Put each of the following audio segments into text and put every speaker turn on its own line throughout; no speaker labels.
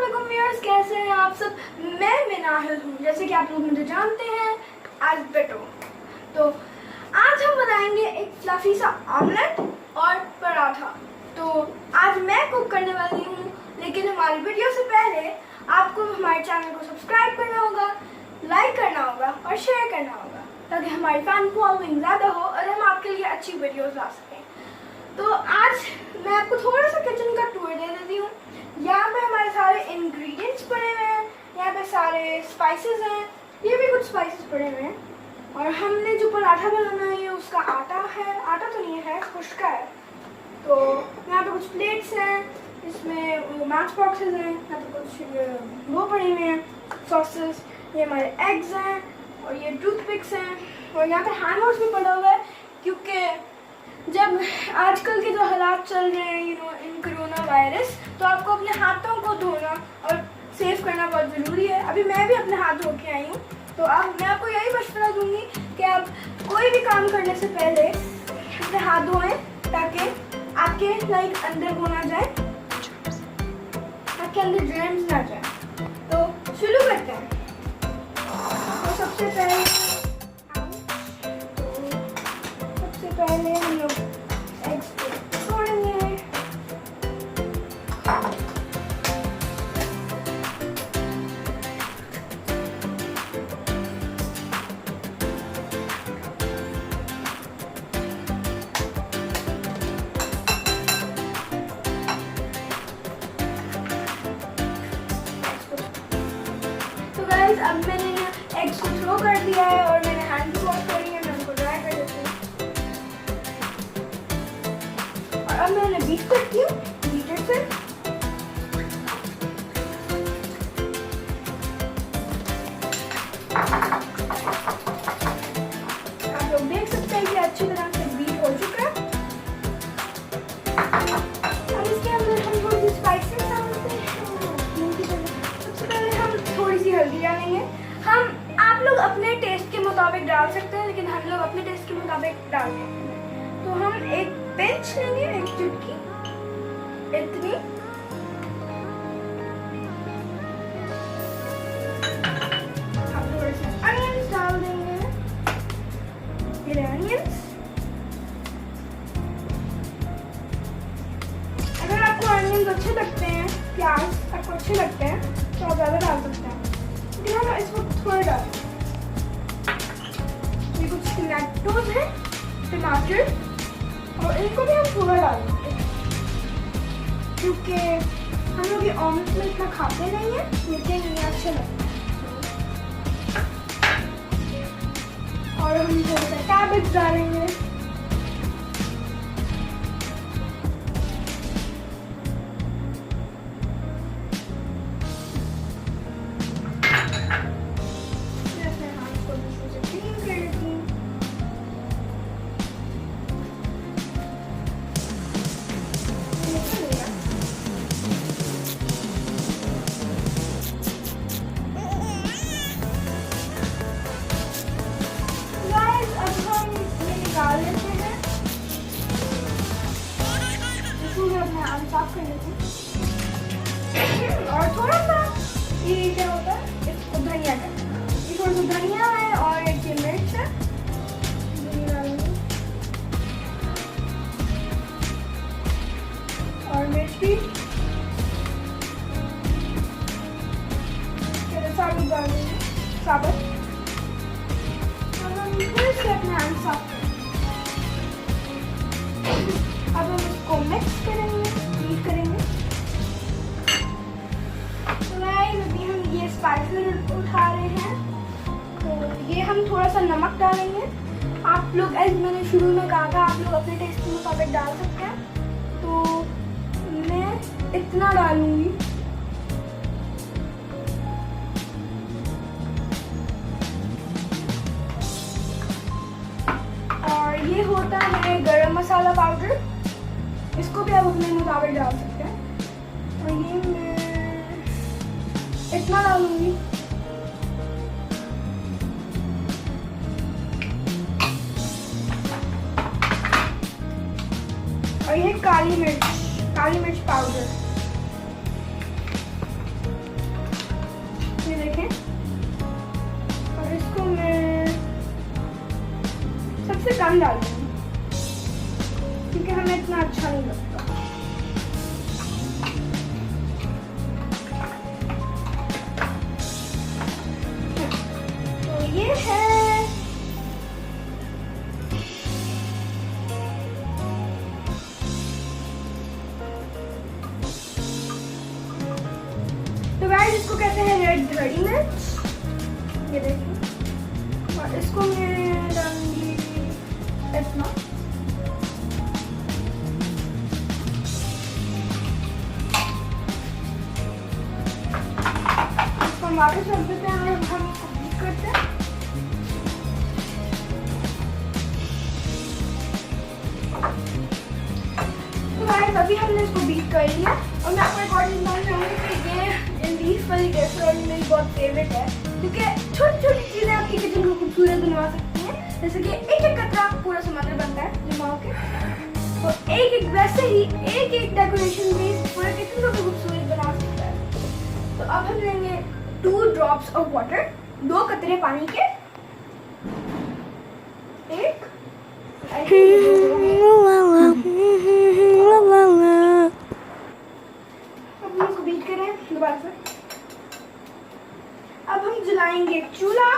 वालेकुम व्यूअर्स, कैसे हैं आप सब। मैं नाहिल हूँ, जैसे कि आप लोग मुझे जानते हैं एज बिटो। तो आज हम बनाएंगे एक फ्लफी सा ऑमलेट और पराठा। तो आज मैं कुक करने वाली हूँ, लेकिन हमारी वीडियो से पहले आपको हमारे चैनल को सब्सक्राइब करना होगा, लाइक करना होगा और शेयर करना होगा, ताकि हमारी फैन फॉलोइंग ज़्यादा हो और हम आपके लिए अच्छी वीडियोस ला सकें। तो आज मैं आपको थोड़ा सा किचन का टूर दे देती हूँ। यहाँ पे हमारे सारे इंग्रेडिएंट्स पड़े हुए हैं, यहाँ पे सारे स्पाइसेस हैं, ये भी कुछ स्पाइसेस पड़े हुए हैं। और हमने जो पराठा बनाना है उसका आटा है, आटा तो नहीं है, खुश्का है। तो यहाँ पे कुछ प्लेट्स हैं, इसमें मैच बॉक्सेस हैं, यहाँ पे कुछ वो पड़े हुए हैं सॉसेस, ये हमारे एग्स हैं और ये टूथपिक्स हैं। और यहाँ पे हैंड वॉश भी पड़ा हुआ है, क्योंकि जब आजकल के जो हालात चल रहे हैं इन कोरोना वायरस, तो आपको अपने हाथों को धोना और सेव करना बहुत ज़रूरी है। अभी मैं भी अपने हाथ धो के आई हूँ, तो अब मैं आपको यही मशवरा दूंगी कि आप कोई भी काम करने से पहले अपने हाथ धोएं, ताकि आपके अंदर वो ना जाए, आपके अंदर जर्म्स ना जाए। तो शुरू करते हैं। तो सबसे पहले हम लोग एग्स को तोड़ेंगे। तो गाइस, अब मैंने एग्स को थ्रो कर दिया है और मैंने हैंड वॉश करी है, मैं उनको ड्राई कर देती हूँ। और अब मैं उन्हें बीट करती हूँ बीटर से। आप लोग देख सकते हैं कि अच्छी तरह से बीट हो चुका है। अब इसके अंदर हम थोड़ी सी स्पाइसेस डालते हैं। सबसे पहले हम थोड़ी सी हल्दी डालेंगे। आप लोग अपने टेस्ट के मुताबिक डाल सकते हैं, लेकिन हम लोग अपने टेस्ट के मुताबिक डालते हैं। तो हम एक पिंच लेंगे, एक चुटकी इतनी। हम थोड़े से अनियंस डाल देंगे, ये अनियंस। अगर आपको अनियंस अच्छे लगते हैं, प्याज आपको अच्छे लगते हैं, तो आप ज़्यादा डाल सकते हैं, लेकिन हम इस वक्त थोड़ा डालें। ये कुछ टमाटोज हैं, टमाटर, और इनको भी हम थोड़ा डालेंगे, क्योंकि हम लोग ये ऑमलेट में इतना खाते नहीं हैं, लेकिन ये अच्छे लगते हैं। और हम थोड़ा सा कैबेज डालेंगे। डाल लेते हैं, इसमें अपने आम साफ कर लेते हैं। और थोड़ा सा ये क्या होता है, इसको धनिया का, ये थोड़ा सा धनिया है और एक ये मिर्च है, और मिर्च भी साबुत डाल देंगे, साबुत। फिर से अपने आम साफ करेंगे। अब हम इसको मिक्स करेंगे, बीट करेंगे। तो गाइस, अभी हम ये स्पाइसेस उठा रहे हैं, तो ये हम थोड़ा सा नमक डालेंगे। आप लोग, एज मैंने शुरू में कहा था, आप लोग अपने टेस्ट के मुताबिक डाल सकते हैं। तो मैं इतना डालूंगी। ये होता है गरम मसाला पाउडर, इसको भी आप अपने मुताबिक डाल सकते हैं। और ये मैं इतना डालूंगी। और ये काली मिर्च पाउडर, अजवाइन डाल दूँगी क्योंकि हमें इतना अच्छा नहीं लगता। तो ये है तो गाइस इसको कहते हैं रेड हरी मिर्च, ये देखिए। और इसको मैं डालूंगी इतना। इसको हम वापस रख देते हैं और हम इसको बीट करते हैं। तो गाइस अभी हमने इसको बीट कर लिया और मैं आपको एक और चीज़ बताना चाहूँगी कि ये लीफ वाली कैसरोल मेरी बहुत फेवरेट है क्योंकि छोटी छोटी चीज़ें आपकी किचन को खूबसूरत बनवा सकती हैं। जैसे कि एक एक कतरा पूरा समंदर बनता है लिमाओं के, तो एक एक वैसे ही एक एक डेकोरेशन भी पूरे किचन को भी खूबसूरत बना सकता है। तो अब हम लेंगे 2 ड्रॉप्स ऑफ वाटर, 2 कतरे पानी के। एक बीट करें दोबारा से। अब हम जलाएंगे चूल्हा।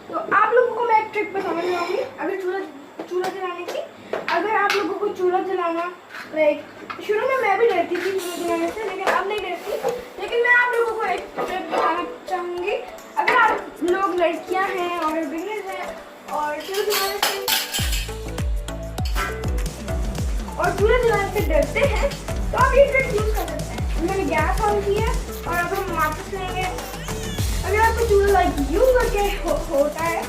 तो आप लोगों को मैं एक ट्रिक बताना चाहूँगी अगर चूल्हा जलाने की। अगर आप लोगों को चूल्हा जलाना लाइक शुरू में मैं भी डरती थी चूल्हा जलाने से, लेकिन अब नहीं डरती। लेकिन मैं आप लोगों को एक ट्रिक बताना चाहूँगी। अगर आप लोग लड़कियाँ हैं और बिगिनर्स हैं और चूल्हा जलाने से डरते हैं तो आप ये ट्रिक यूज कर सकते हैं। मैंने गैस ऑन किया और अब हम माचिस लेंगे। अगर आपको चूल्हा लाइक यूं करके होता है,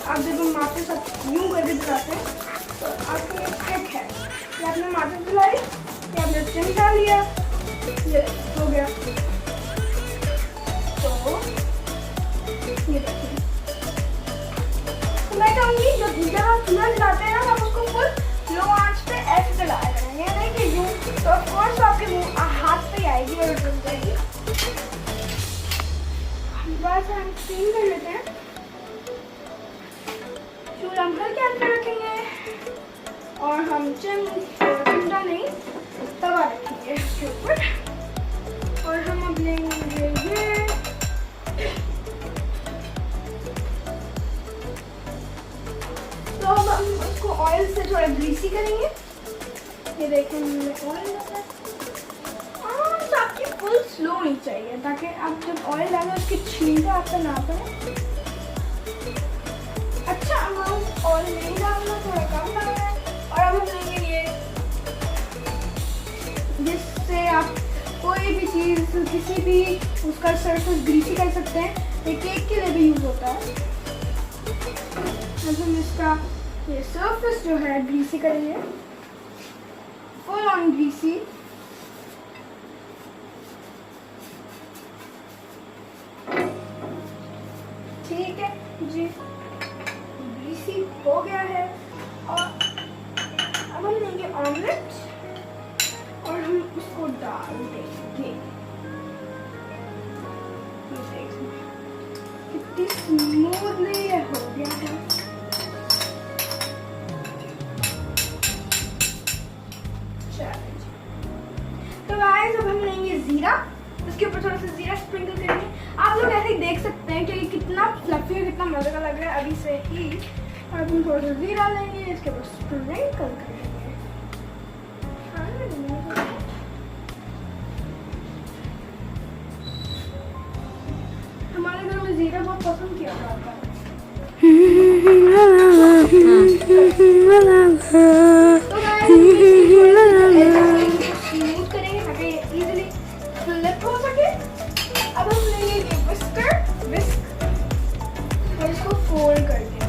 आप जब हम माचिस यूं करके जलाते हैं तो आपको ये ट्रिक है कि आपने माचिस जलाई, कि आपने चिमटा डाल लिया, ये हो गया। तो ये देखिए, तो मैं कहूँगी जब आप चूल्हा जलाते हैं ना आप उसको फुल लो आंच पे ऐसे जलाया करें, ये नहीं कि यूं, तो ऑफ कोर्स आपके मुंह हाथ पे आएगी और जल जाएगी। बस हम स्टीम कर लेते हैं। चूल्हा हम घर के अंदर रखेंगे और हम चिमटा नहीं तवा रखेंगे इसके ऊपर। और हम अब लेंगे ये तो अब हम उसको ऑयल से थोड़ा ग्रीसी करेंगे। ये देखिए हमने ऑयल लगाया। तो आपकी फुल स्लो होनी चाहिए ताकि आप जब ऑयल डालें उसकी छींटा आपका ना पड़े। अच्छा अमाउंट ऑयल नहीं डालना, थोड़ा कम डालना है। और अब हम लेंगे ये जिससे आप कोई भी चीज़ किसी भी उसका सरफेस ग्रीसी कर सकते हैं। ये केक के लिए भी यूज़ होता है। अब हम इसका ये सरफेस जो है ग्रीसी करेंगे, फुल ऑन ग्रीसी। ठीक है जी, ग्रीसी हो गया है। और अब हम लेंगे ऑमलेट और हम उसको डाल देंगे। कितनी स्मूथली ये हो गया है। तो गाइस अब हम लेंगे जीरा, उसके ऊपर थोड़ा सा जीरा स्प्रिंकल करेंगे। आप लोग ऐसे ही देख सकते हैं कि ये कितना फ्लफी और कितना मजे का लग रहा है अभी से ही। और अब हम थोड़ा सा जीरा लेंगे, इसके ऊपर स्प्रिंकल करेंगे। हमारे घर में जीरा बहुत पसंद किया जाता है। तो स्मूथ करेंगे ताकि ये इजीली फ्लिप हो सके। अब हम लेंगे ये विस्क और इसको फोल्ड कर देंगे।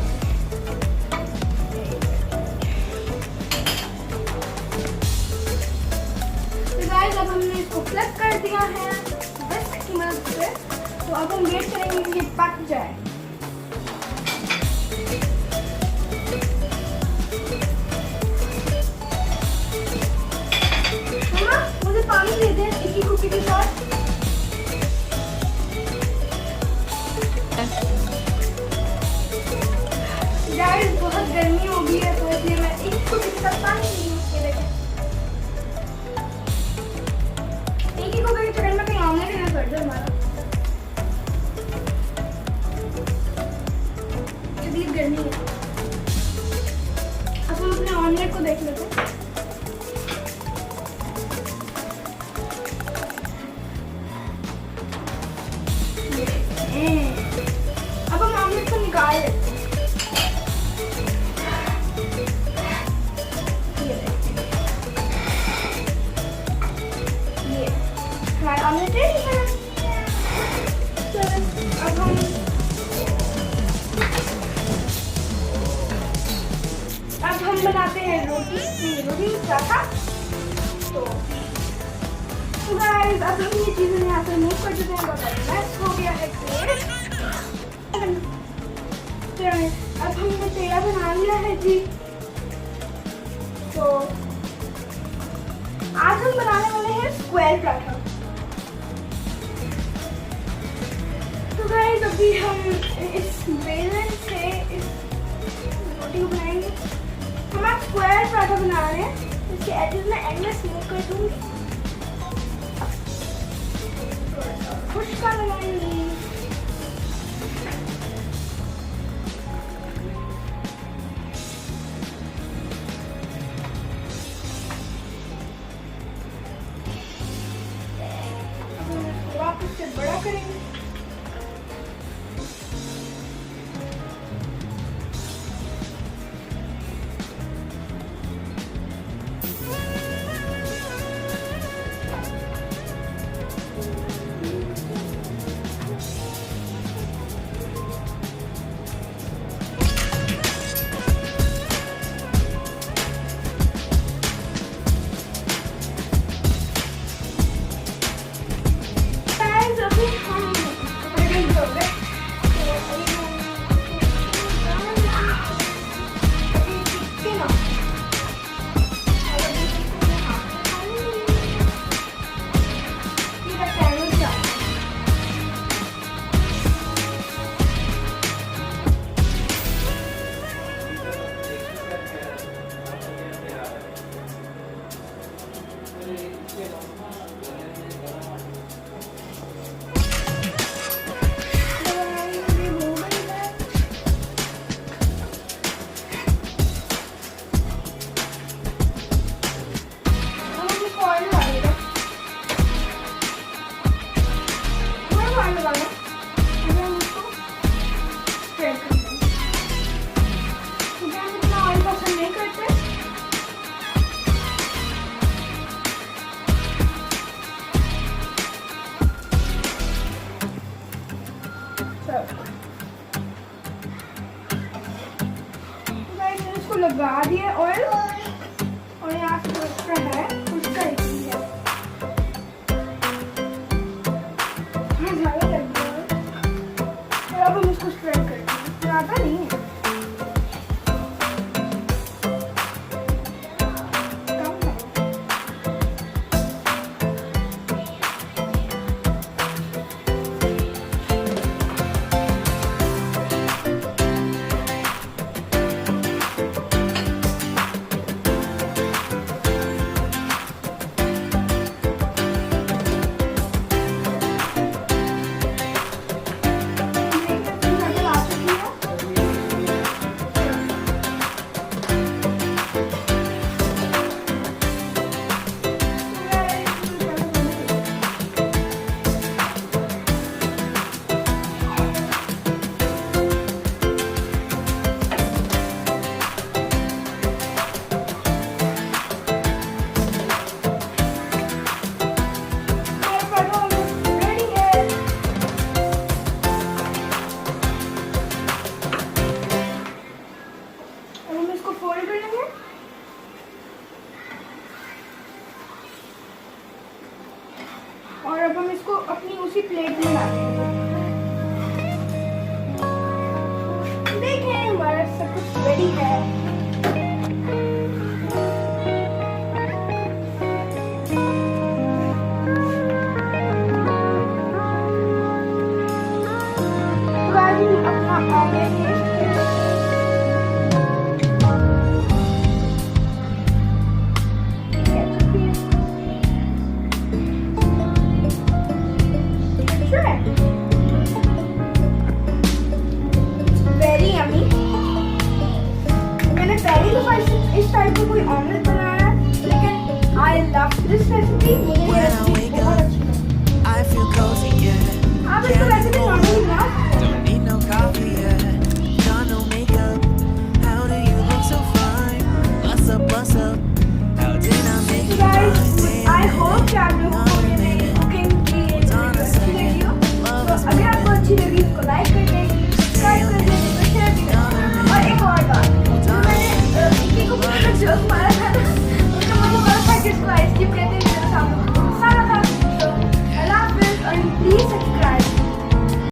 तो गाइस अब हमने इसको फ्लिप कर दिया है विस्क की मदद से। तो अब हम वेट करेंगे कि ये पक जाए। मुझे पानी दे दे एक ही कुकी के साथ। होगा कि चिकन में कहीं ऑमलेट ही ना कर दे हमारा। शदीद गर्मी है। अब हम अपने ऑमलेट को देख लेते हैं। अब हम ऑमलेट को निकाल लेते हैं। हमारा ऑमलेट रेडी है। अब हम बनाते हैं रोटी पराठा। तो गाइस अब हम ये चीजें यहाँ से मूव कर देते हैं। बहुत मैश हो गया है अब हमने पेड़ा बना लिया है जी। तो आज हम बनाने वाले हैं स्क्वायर पराठा। तो गाइस अभी हम इस बेलन से इस रोटी को बनाएंगे। हम आज स्क्वायर पराठा बना रहे हैं। इसके एजेस में एंड में स्मूथ कर दूंगी। खुशका लगाएंगी। वापस से बड़ा करेंगे। इसको लगा दिए ऑयल और यहाँ से उसका है उसका है ज़्यादा लग गया। और अब हम इसको स्प्रेड करते हैं। ज़्यादा नहीं है। और अब हम इसको अपनी उसी प्लेट में डालेंगे। देखें हमारा सब कुछ रेडी है। अपना ऑमलेट रेसिपी, मुझे ये रेसिपी